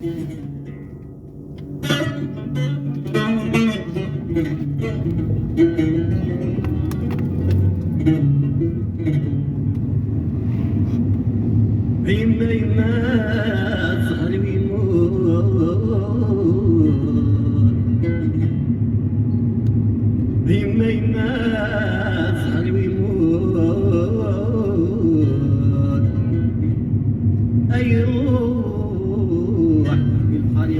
يما يما صهري ويموت، يما يما صهري ويموت، أي روح يبقى لي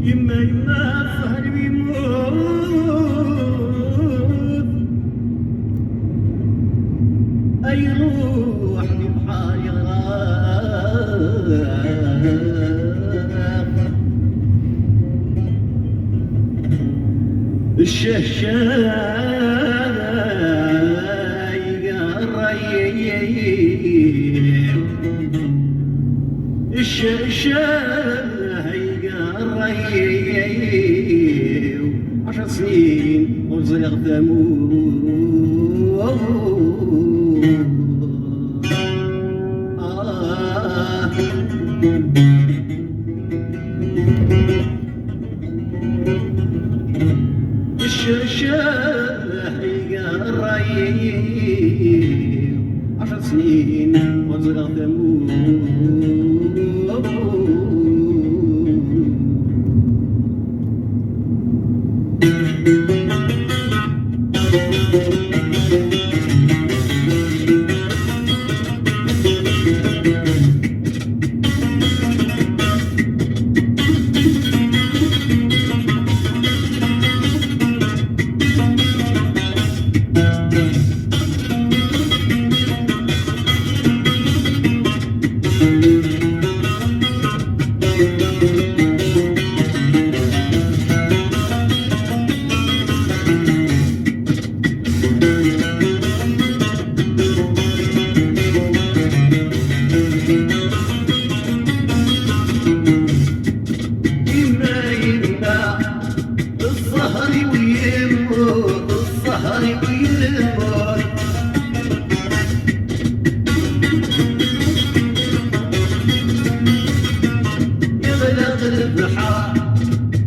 يما يما صهري ويموت، أي روح بحالي غرام، الشهشاي قريب، الشهشاي قريب، 10 سنين وزيغ ثمود. الشهشاي قريب، 10 سنين وزيغ ثمود.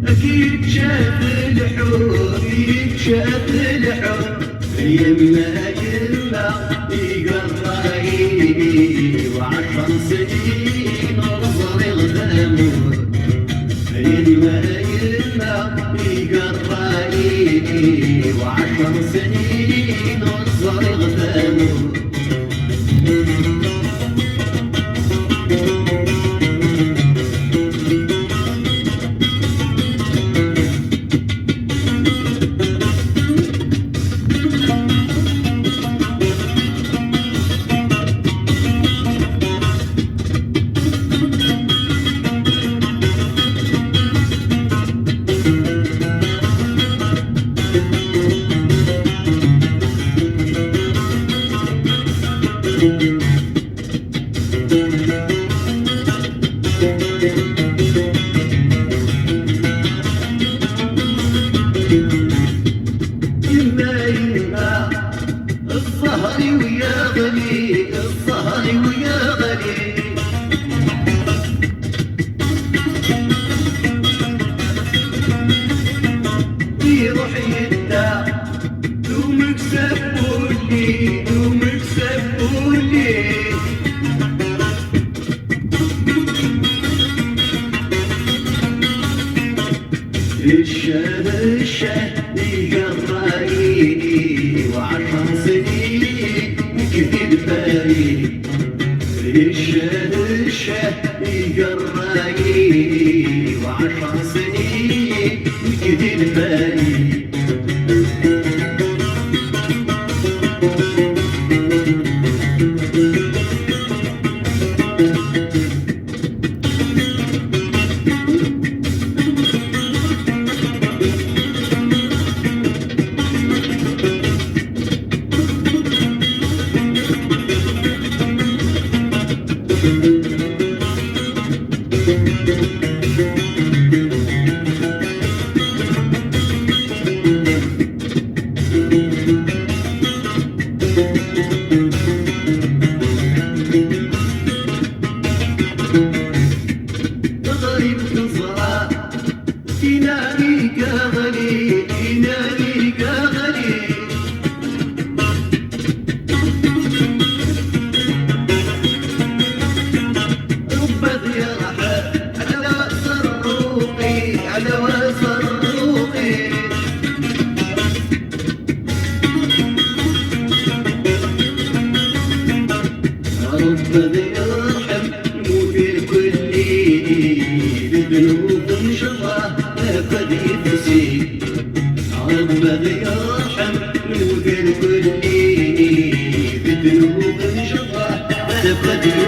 أكيد شاف الحب، شاف الحب يما يما يقريني، و10 سنين وصغر ثمود، يما يما يقريني، و10 سنين وصغر ثمود. يما يما الصهري ويا غلي، الصهري ويا غلي، يروح يدع دومك سبولي، دومك سبولي، الشه يقريني، و10 سنين كثير بالي، الشه يقريني، و10 سنين كثير بالي. الكل بذنوب جبر تبدل